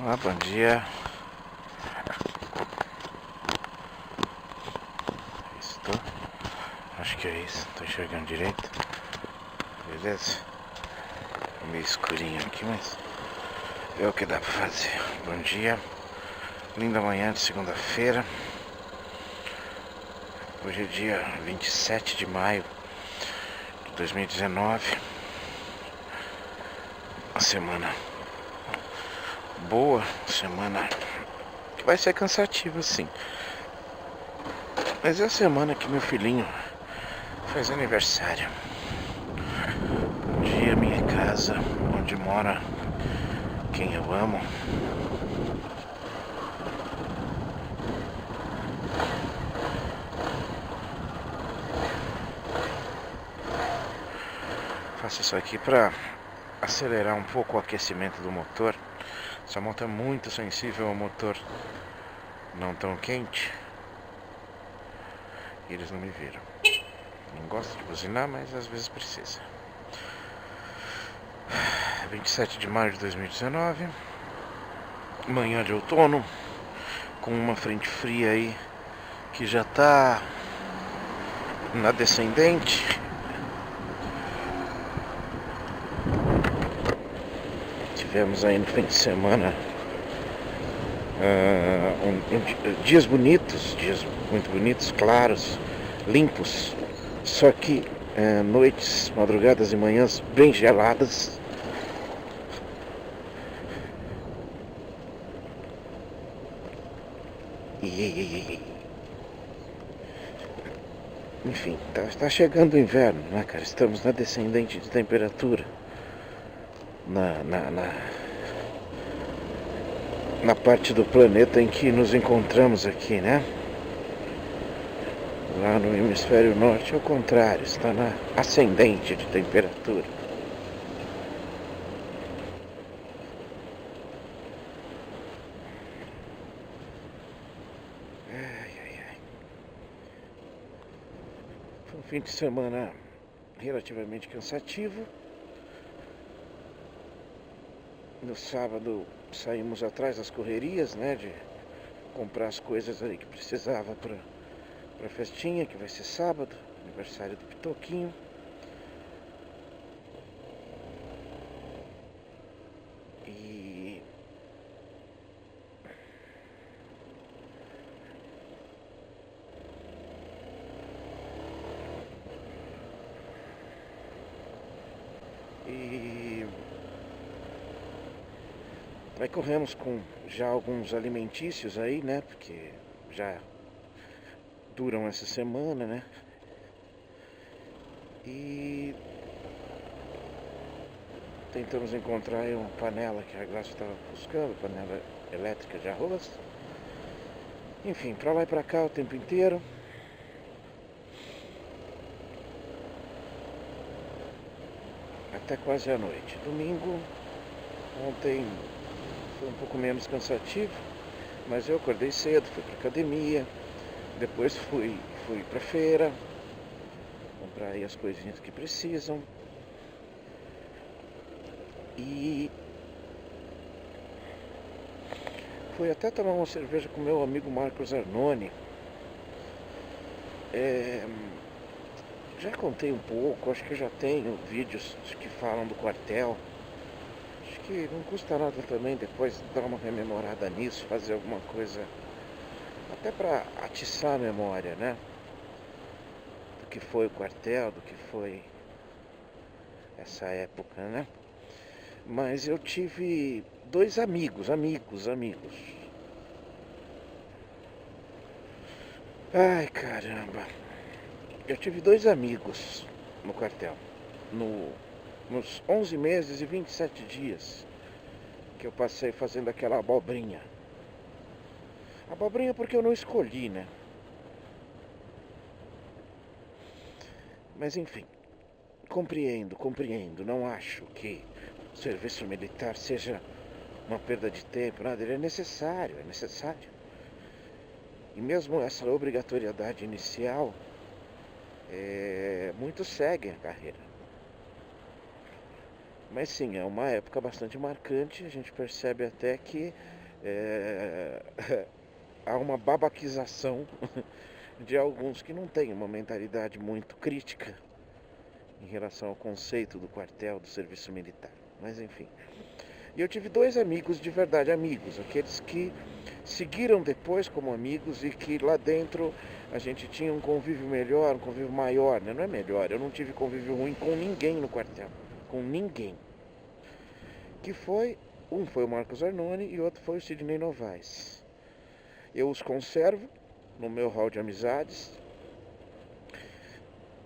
Olá, bom dia. Estou. Acho que é isso. Estou enxergando direito. Beleza? Meio escurinho aqui, mas é o que dá pra fazer. Bom dia. Linda manhã de segunda-feira. Hoje é dia 27 de maio de 2019. Uma semana boa, semana que vai ser cansativa, sim. Mas é a semana que meu filhinho faz aniversário. Um dia, minha casa, onde mora quem eu amo. Faço isso aqui para acelerar um pouco o aquecimento do motor. Essa moto é muito sensível ao motor não tão quente. E eles não me viram. Não gosto de buzinar, mas às vezes precisa. 27 de maio de 2019. Manhã de outono. Com uma frente fria aí que já tá na descendente. Tivemos aí no fim de semana dias bonitos, dias muito bonitos, claros, limpos. Só que noites, madrugadas e manhãs bem geladas. Enfim, tá chegando o inverno, né, cara? Estamos na descendente de temperatura. Na parte do planeta em que nos encontramos aqui, né? Lá no hemisfério norte, ao contrário, está na ascendente de temperatura. Foi um fim de semana relativamente cansativo. No sábado saímos atrás das correrias, né? De comprar as coisas aí que precisava pra festinha, que vai ser sábado, aniversário do Pitoquinho. E aí corremos com já alguns alimentícios aí, né? Porque já duram essa semana, né? E tentamos encontrar aí uma panela que a Graça estava buscando, panela elétrica de arroz. Enfim, pra lá e pra cá o tempo inteiro. Até quase a noite. Domingo, ontem foi um pouco menos cansativo, mas eu acordei cedo, fui pra academia, depois fui pra feira, comprar aí as coisinhas que precisam. E fui até tomar uma cerveja com meu amigo Marcos Arnone. Já contei um pouco, acho que já tenho vídeos que falam do quartel. Acho que não custa nada também depois dar uma rememorada nisso, fazer alguma coisa até para atiçar a memória, né? Do que foi o quartel, do que foi essa época, né? Mas eu tive dois amigos. Ai, caramba. Eu tive dois amigos no quartel. Nos 11 meses e 27 dias que eu passei fazendo aquela abobrinha. Abobrinha porque eu não escolhi, né? Mas enfim, compreendo. Não acho que o serviço militar seja uma perda de tempo, nada. Ele é necessário. E mesmo essa obrigatoriedade inicial, muitos seguem a carreira. Mas sim, é uma época bastante marcante. A gente percebe até que é, há uma babaquização de alguns que não têm uma mentalidade muito crítica em relação ao conceito do quartel, do serviço militar. Mas enfim. E eu tive dois amigos de verdade, amigos, aqueles que seguiram depois como amigos e que lá dentro a gente tinha um convívio melhor, um convívio maior, né? Não é melhor, eu não tive convívio ruim com ninguém no quartel, com ninguém. Que foi, um foi o Marcos Arnone e outro foi o Sidney Novaes. Eu os conservo no meu hall de amizades.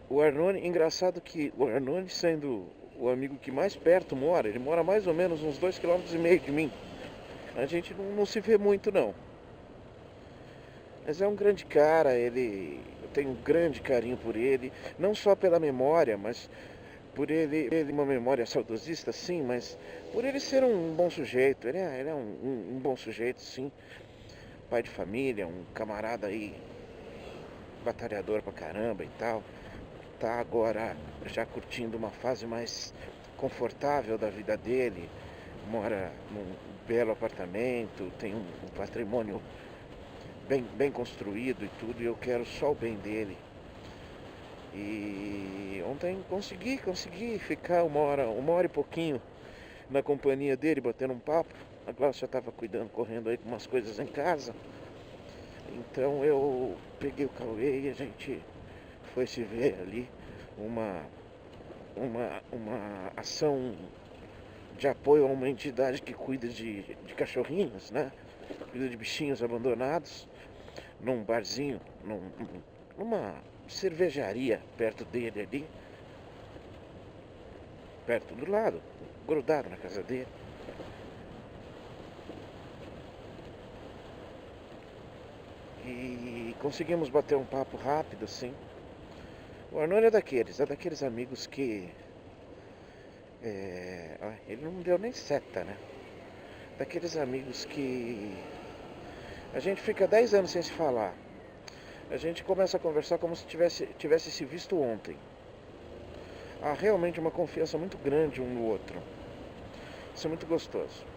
O Arnone, engraçado que o Arnone, sendo o amigo que mais perto mora, ele mora mais ou menos uns 2,5 km de mim. A gente não se vê muito não. Mas é um grande cara, eu tenho um grande carinho por ele, não só pela memória, mas por ele uma memória saudosista, sim, mas por ele ser um bom sujeito. Ele é um bom sujeito, sim. Pai de família, um camarada aí, batalhador pra caramba e tal. Tá agora já curtindo uma fase mais confortável da vida dele. Mora num belo apartamento, tem um patrimônio bem construído e tudo, e eu quero só o bem dele. E ontem consegui ficar uma hora e pouquinho na companhia dele, batendo um papo. A Glaucia estava correndo aí com umas coisas em casa. Então eu peguei o Cauê e a gente foi se ver ali uma ação de apoio a uma entidade que cuida de cachorrinhos, né? Cuida de bichinhos abandonados, num barzinho, numa cervejaria perto dele ali, perto do lado, grudado na casa dele. E conseguimos bater um papo rápido, assim. O Arnone é daqueles amigos que... ele não deu nem seta, né? Daqueles amigos que... a gente fica 10 anos sem se falar. A gente começa a conversar como se tivesse se visto ontem. Há realmente uma confiança muito grande um no outro. Isso é muito gostoso.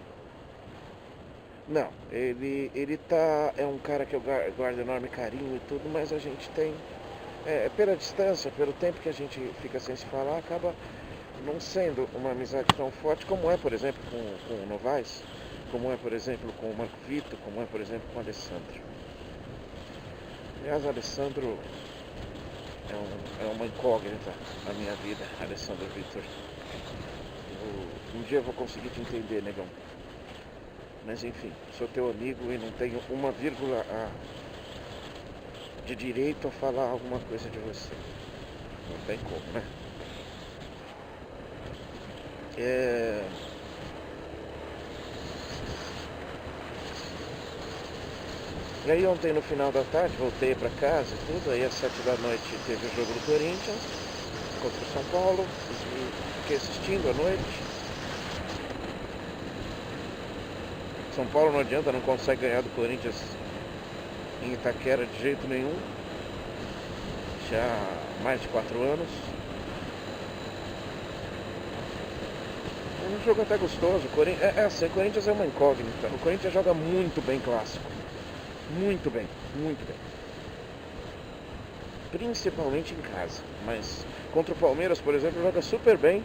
Não, é um cara que eu guardo enorme carinho e tudo, mas a gente tem, pela distância, pelo tempo que a gente fica sem se falar, acaba não sendo uma amizade tão forte como é, por exemplo, com o Novaes, como é, por exemplo, com o Marco Vitor, como é, por exemplo, com o Alessandro. Aliás, o Alessandro é uma incógnita na minha vida, Alessandro Vitor. Um dia eu vou conseguir te entender, negão. Mas enfim, sou teu amigo e não tenho uma vírgula de direito a falar alguma coisa de você. Não tem como, né? E aí ontem no final da tarde voltei pra casa e tudo, aí às 7 da noite teve o jogo do Corinthians contra o São Paulo e fiquei assistindo à noite. São Paulo não adianta, não consegue ganhar do Corinthians em Itaquera de jeito nenhum. Já há mais de 4 anos. É um jogo até gostoso. O Corinthians é uma incógnita. O Corinthians joga muito bem clássico. Muito bem, muito bem. Principalmente em casa. Mas contra o Palmeiras, por exemplo, joga super bem,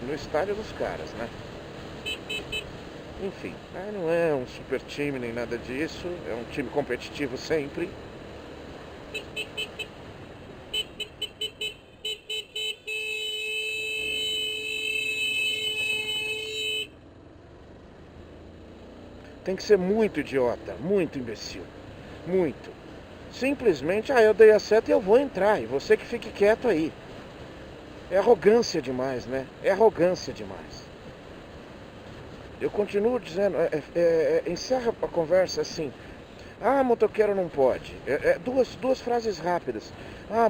no estádio dos caras, né? Enfim, não é um super time nem nada disso. É um time competitivo sempre. Tem que ser muito idiota, muito imbecil. Muito. Simplesmente, eu dei a seta e eu vou entrar. E você que fique quieto aí. É arrogância demais, né? É arrogância demais. Eu continuo dizendo, encerra a conversa assim. Motoqueiro não pode. Duas frases rápidas.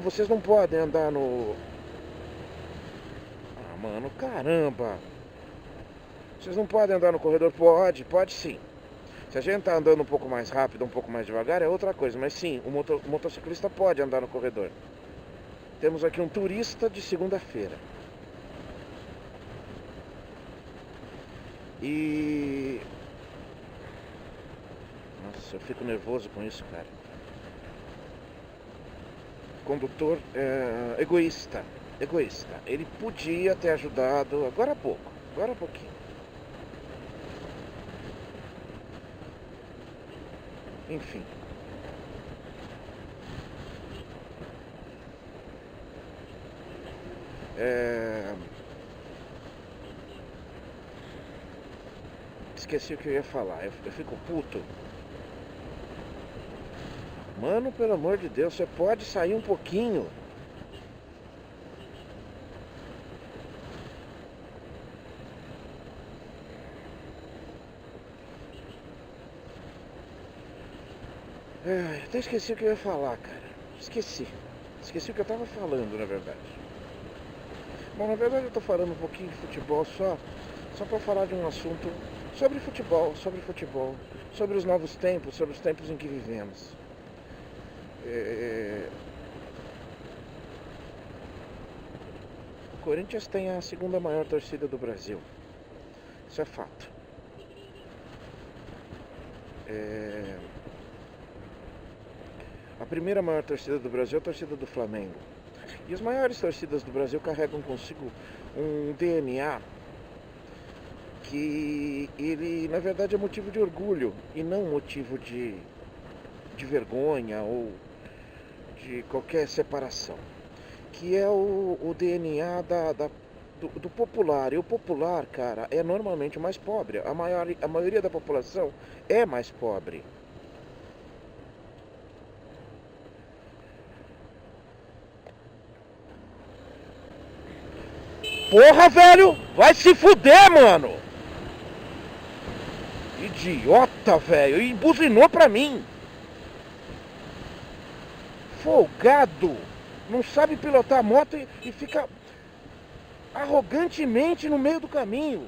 Vocês não podem andar no... mano, caramba. Vocês não podem andar no corredor? Pode sim. Se a gente tá andando um pouco mais rápido, um pouco mais devagar, é outra coisa. Mas sim, o motociclista pode andar no corredor. Temos aqui um turista de segunda-feira. E... Nossa, eu fico nervoso com isso, cara. Condutor egoísta. Egoísta. Ele podia ter ajudado agora há pouco. Agora há pouquinho. Enfim. Esqueci o que eu ia falar. Eu fico puto. Mano, pelo amor de Deus, você pode sair um pouquinho. Até esqueci o que eu ia falar, cara. Esqueci. Esqueci o que eu tava falando, na verdade. Bom, na verdade eu tô falando um pouquinho de futebol só pra falar de um assunto sobre futebol, sobre os novos tempos, sobre os tempos em que vivemos. O Corinthians tem a segunda maior torcida do Brasil. Isso é fato. A primeira maior torcida do Brasil é a torcida do Flamengo. E as maiores torcidas do Brasil carregam consigo um DNA que ele, na verdade, é motivo de orgulho e não motivo de vergonha ou de qualquer separação. Que é o DNA do popular. E o popular, cara, é normalmente o mais pobre. A maioria da população é mais pobre. Porra, velho! Vai se fuder, mano! Idiota, velho! E buzinou pra mim! Folgado! Não sabe pilotar a moto e fica arrogantemente no meio do caminho.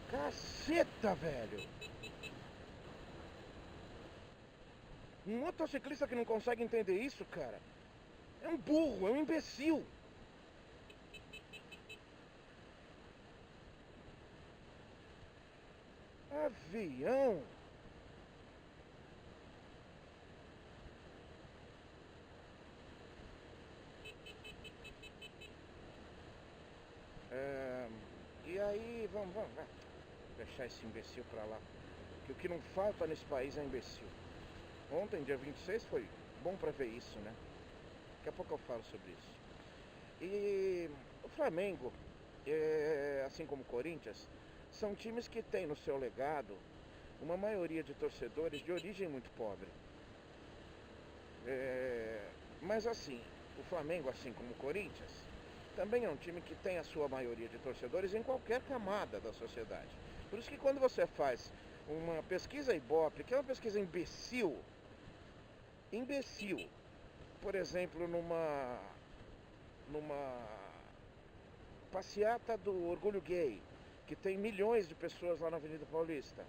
Caceta, velho! Um motociclista que não consegue entender isso, cara, é um burro, é um imbecil. Avião. E aí, vamos deixar esse imbecil pra lá. Que o que não falta nesse país é imbecil. Ontem, dia 26, foi bom pra ver isso, né? Daqui a pouco eu falo sobre isso. E o Flamengo, assim como o Corinthians, são times que têm no seu legado uma maioria de torcedores de origem muito pobre. Mas assim, o Flamengo, assim como o Corinthians, também é um time que tem a sua maioria de torcedores em qualquer camada da sociedade. Por isso que quando você faz uma pesquisa Ibope, que é uma pesquisa imbecil, por exemplo, numa passeata do Orgulho Gay, que tem milhões de pessoas lá na Avenida Paulista.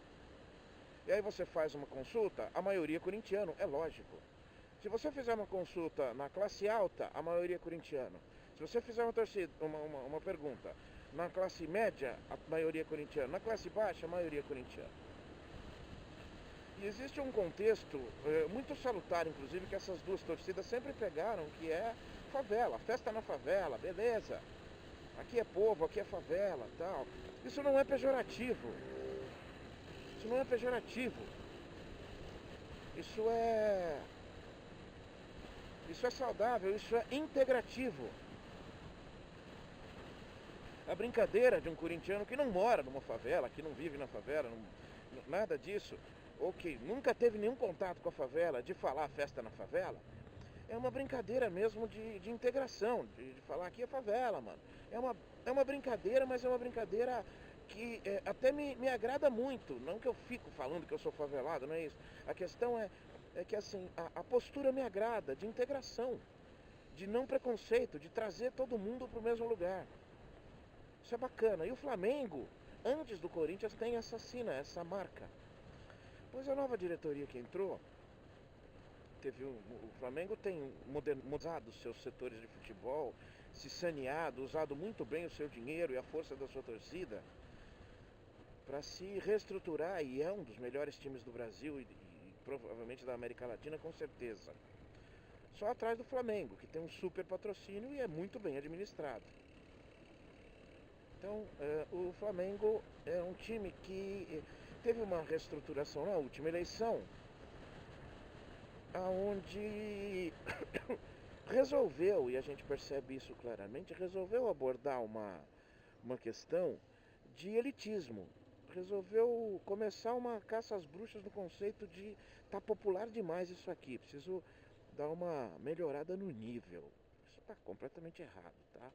E aí você faz uma consulta, a maioria é corintiano, é lógico. Se você fizer uma consulta na classe alta, a maioria é corintiano. Se você fizer uma pergunta na classe média, a maioria é corintiana. Na classe baixa, a maioria é corintiana. E existe um contexto muito salutar, inclusive, que essas duas torcidas sempre pegaram, que é favela, festa na favela, beleza. Aqui é povo, aqui é favela, tal. Isso não é pejorativo. Isso não é pejorativo. Isso é saudável, isso é integrativo. A brincadeira de um corintiano que não mora numa favela, que não vive na favela, nada disso, ou que nunca teve nenhum contato com a favela, de falar festa na favela, é uma brincadeira mesmo de integração, de falar aqui é favela, mano. É uma brincadeira, mas é uma brincadeira que até me agrada muito. Não que eu fico falando que eu sou favelado, não é isso. A questão é que assim, a postura me agrada, de integração, de não preconceito, de trazer todo mundo para o mesmo lugar. Isso é bacana. E o Flamengo, antes do Corinthians, tem essa sina, essa marca. Pois a nova diretoria que entrou, o Flamengo tem modernizado os seus setores de futebol, se saneado, usado muito bem o seu dinheiro e a força da sua torcida para se reestruturar, e é um dos melhores times do Brasil e provavelmente da América Latina, com certeza. Só atrás do Flamengo, que tem um super patrocínio e é muito bem administrado. Então, o Flamengo é um time que teve uma reestruturação na última eleição, aonde resolveu, e a gente percebe isso claramente, resolveu abordar uma questão de elitismo. Resolveu começar uma caça às bruxas no conceito de tá popular demais isso aqui, preciso dar uma melhorada no nível. Isso está completamente errado, tá?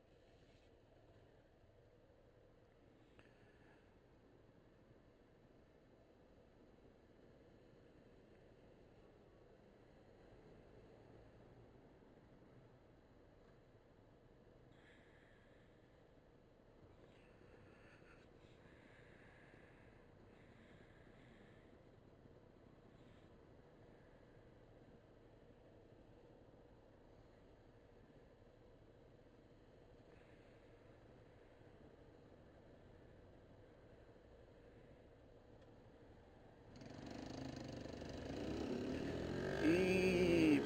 E,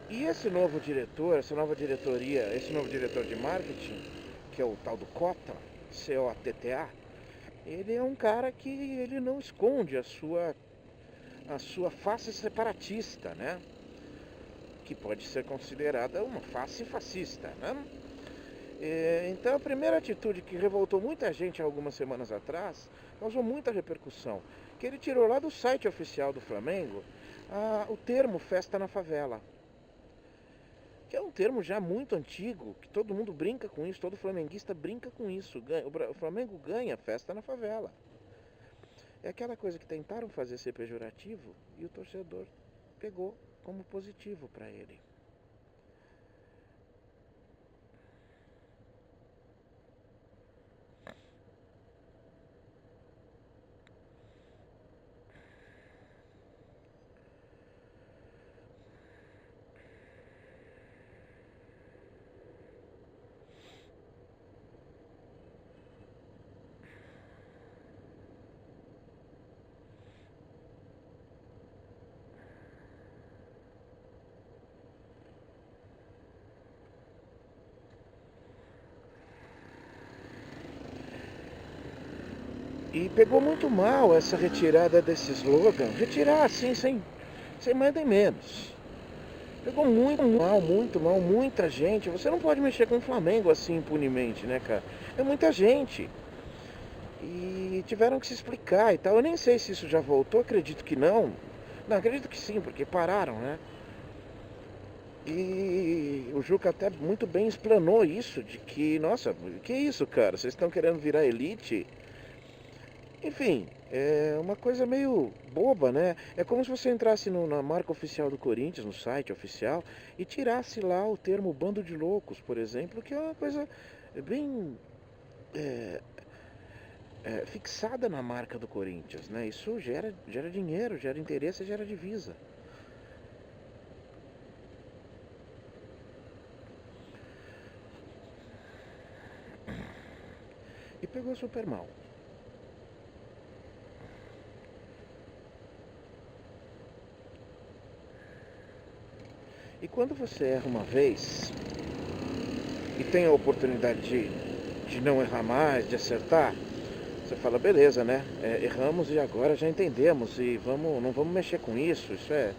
e esse novo diretor, essa nova diretoria, esse novo diretor de marketing, que é o tal do Cota, Cotta, ele é um cara que ele não esconde a sua face separatista, né? Que pode ser considerada uma face fascista, né? Então a primeira atitude que revoltou muita gente algumas semanas atrás, causou muita repercussão, que ele tirou lá do site oficial do Flamengo o termo festa na favela, que é um termo já muito antigo, que todo mundo brinca com isso, todo flamenguista brinca com isso, o Flamengo ganha festa na favela. É aquela coisa que tentaram fazer ser pejorativo e o torcedor pegou como positivo para ele. E pegou muito mal essa retirada desse slogan. Retirar assim, sem mais nem menos. Pegou muito mal, muita gente. Você não pode mexer com o Flamengo assim impunemente, né, cara? É muita gente. E tiveram que se explicar e tal. Eu nem sei se isso já voltou, acredito que não. Não, acredito que sim, porque pararam, né? E o Juca até muito bem explanou isso, de que, nossa, que isso, cara? Vocês estão querendo virar elite? Enfim, é uma coisa meio boba, né? É como se você entrasse na marca oficial do Corinthians, no site oficial, e tirasse lá o termo bando de loucos, por exemplo, que é uma coisa bem fixada na marca do Corinthians, né? Isso gera dinheiro, gera interesse, gera divisa. E pegou super mal. E quando você erra uma vez e tem a oportunidade de não errar mais, de acertar, você fala, beleza, né? Erramos e agora já entendemos e não vamos mexer com isso, isso é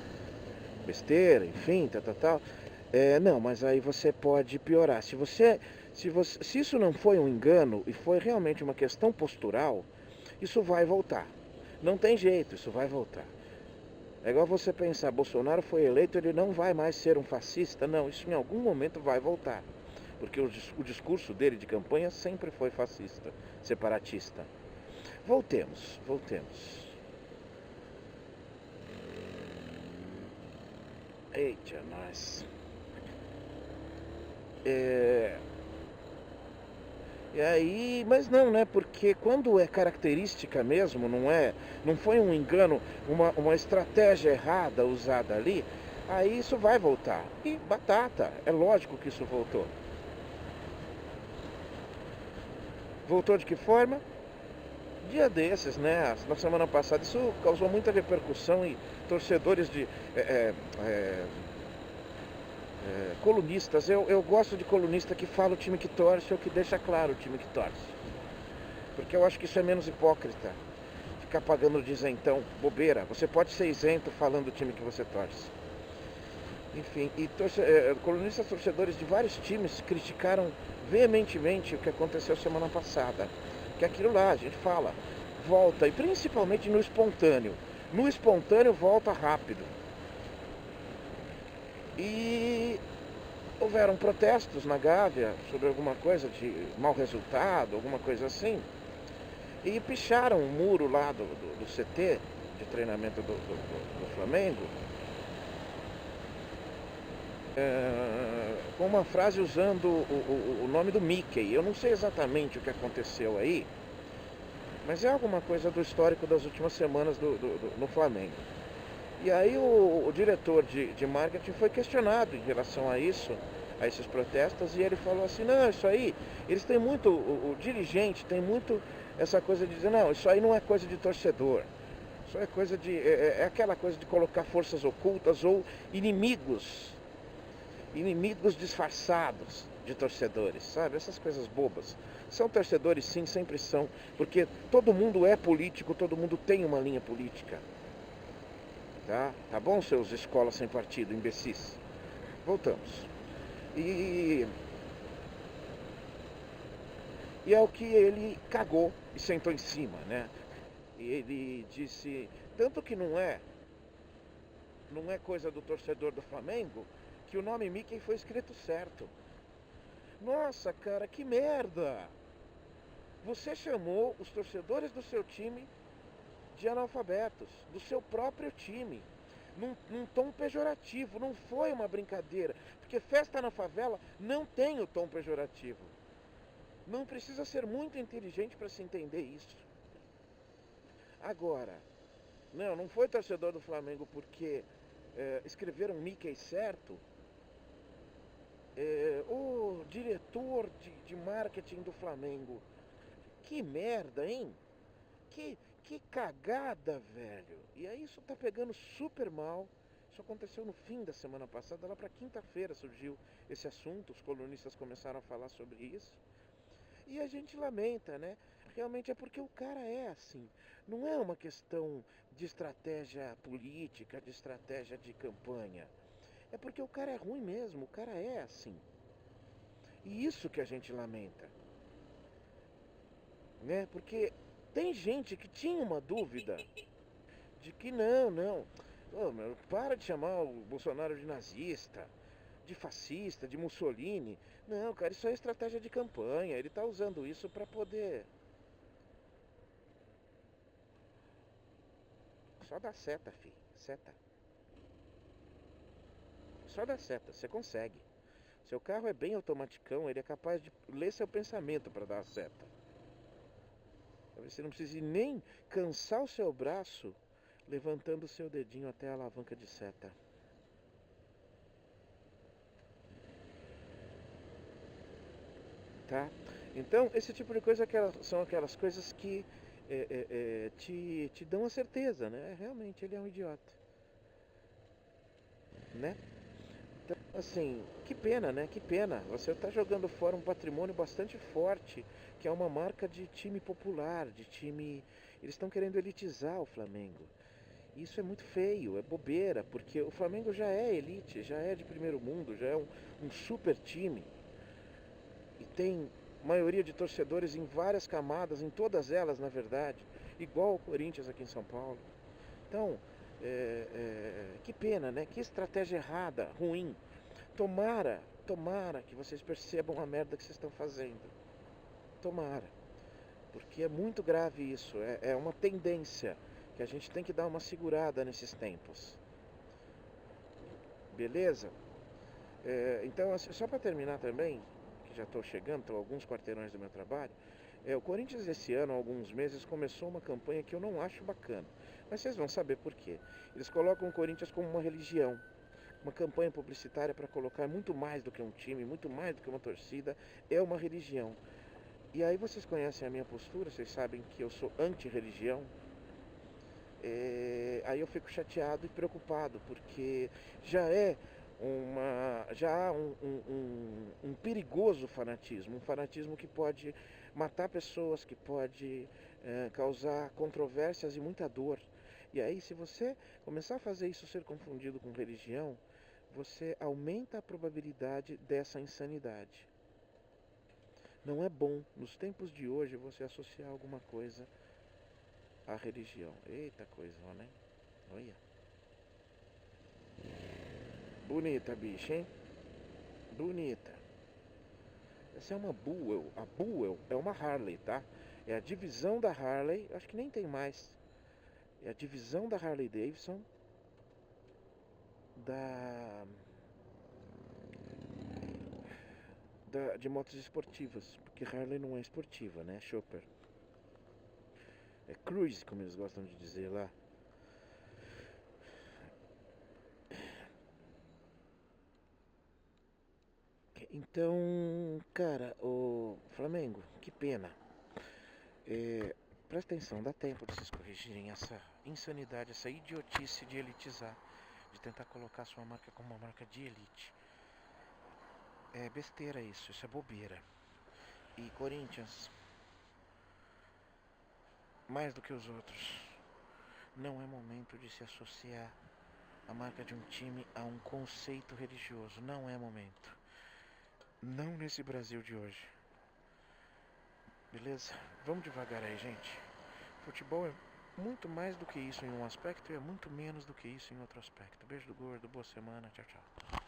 besteira, enfim, tal. Não, mas aí você pode piorar. Se isso não foi um engano e foi realmente uma questão postural, isso vai voltar. Não tem jeito, isso vai voltar. É igual você pensar, Bolsonaro foi eleito, ele não vai mais ser um fascista. Não, isso em algum momento vai voltar. Porque o discurso dele de campanha sempre foi fascista, separatista. Voltemos. Eita, nós. E aí, mas não, né? Porque quando é característica mesmo, não foi um engano, uma estratégia errada usada ali, aí isso vai voltar. E batata, é lógico que isso voltou. Voltou de que forma? Dia desses, né? Na semana passada, isso causou muita repercussão e torcedores de colunistas. Eu gosto de colunista que fala o time que torce ou que deixa claro o time que torce. Porque eu acho que isso é menos hipócrita. Ficar pagando de isentão, bobeira. Você pode ser isento falando do time que você torce. Enfim, e colunistas torcedores de vários times criticaram veementemente o que aconteceu semana passada. Que aquilo lá, a gente fala, volta, e principalmente no espontâneo. No espontâneo volta rápido. E houveram protestos na Gávea sobre alguma coisa de mau resultado, alguma coisa assim. E picharam o muro lá do CT, de treinamento do Flamengo, com uma frase usando o nome do Mickey. Eu não sei exatamente o que aconteceu aí, mas é alguma coisa do histórico das últimas semanas no Flamengo. E aí o diretor de marketing foi questionado em relação a isso, a esses protestos, e ele falou assim, não, isso aí, eles têm muito, o dirigente tem muito essa coisa de dizer, não, isso aí não é coisa de torcedor, isso é coisa de, é aquela coisa de colocar forças ocultas ou inimigos disfarçados de torcedores, sabe? Essas coisas bobas. São torcedores sim, sempre são, porque todo mundo é político, todo mundo tem uma linha política. Tá bom, seus escolas sem partido, imbecis? Voltamos. E é o que ele cagou e sentou em cima, né? E ele disse, tanto que não é coisa do torcedor do Flamengo, que o nome Mickey foi escrito certo. Nossa, cara, que merda! Você chamou os torcedores do seu time de analfabetos, do seu próprio time, num tom pejorativo. Não foi uma brincadeira, porque festa na favela não tem o tom pejorativo. Não precisa ser muito inteligente para se entender isso. Agora, não foi torcedor do Flamengo porque escreveram Mickey certo. O diretor de marketing do Flamengo, que merda, hein? Que cagada, velho. E aí isso tá pegando super mal. Isso aconteceu no fim da semana passada, lá pra quinta-feira surgiu esse assunto, os colunistas começaram a falar sobre isso. E a gente lamenta, né? Realmente é porque o cara é assim. Não é uma questão de estratégia política, de estratégia de campanha. É porque o cara é ruim mesmo, o cara é assim. E isso que a gente lamenta. Né? Porque tem gente que tinha uma dúvida de que não. Oh, meu, para de chamar o Bolsonaro de nazista, de fascista, de Mussolini. Não, cara, isso é estratégia de campanha. Ele tá usando isso para poder... Só dá seta, filho. Seta. Só dá seta, você consegue. Seu carro é bem automaticão, ele é capaz de ler seu pensamento para dar a seta. Você não precisa nem cansar o seu braço levantando o seu dedinho até a alavanca de seta. Tá? Então, esse tipo de coisa são aquelas coisas que te dão a certeza, né? Realmente, ele é um idiota. Né? Então, assim, que pena, né? Que pena. Você está jogando fora um patrimônio bastante forte, que é uma marca de time popular, de time... Eles estão querendo elitizar o Flamengo. Isso é muito feio, é bobeira, porque o Flamengo já é elite, já é de primeiro mundo, já é um super time. E tem maioria de torcedores em várias camadas, em todas elas, na verdade, igual o Corinthians aqui em São Paulo. Então, que pena, né? Que estratégia errada, ruim. Tomara que vocês percebam a merda que vocês estão fazendo. Tomara. Porque é muito grave isso, é uma tendência que a gente tem que dar uma segurada nesses tempos. Beleza? Então, assim, só para terminar também, que já estou chegando, estou a alguns quarteirões do meu trabalho, o Corinthians esse ano, há alguns meses, começou uma campanha que eu não acho bacana. Mas vocês vão saber por quê. Eles colocam o Corinthians como uma religião. Uma campanha publicitária para colocar muito mais do que um time, muito mais do que uma torcida, é uma religião. E aí vocês conhecem a minha postura, vocês sabem que eu sou anti-religião. Aí eu fico chateado e preocupado, porque já há um perigoso fanatismo, um fanatismo que pode matar pessoas, que pode causar controvérsias e muita dor. E aí, se você começar a fazer isso ser confundido com religião, você aumenta a probabilidade dessa insanidade. Não é bom, nos tempos de hoje, você associar alguma coisa à religião. Eita coisa, né? Olha. Bonita a bicha, hein? Bonita. Essa é uma Buell. A Buell é uma Harley, tá? É a divisão da Harley. Acho que nem tem mais. É a divisão da Harley Davidson da de motos esportivas, porque Harley não é esportiva, né? Chopper. É cruise, como eles gostam de dizer lá. Então, cara, o Flamengo, que pena. Presta atenção, dá tempo de vocês corrigirem essa insanidade, essa idiotice de elitizar, de tentar colocar sua marca como uma marca de elite. É besteira isso é bobeira. E Corinthians, mais do que os outros, não é momento de se associar a marca de um time a um conceito religioso. Não é momento. Não nesse Brasil de hoje. Beleza? Vamos devagar aí, gente. Futebol é muito mais do que isso em um aspecto e é muito menos do que isso em outro aspecto. Beijo do gordo, boa semana, tchau, tchau.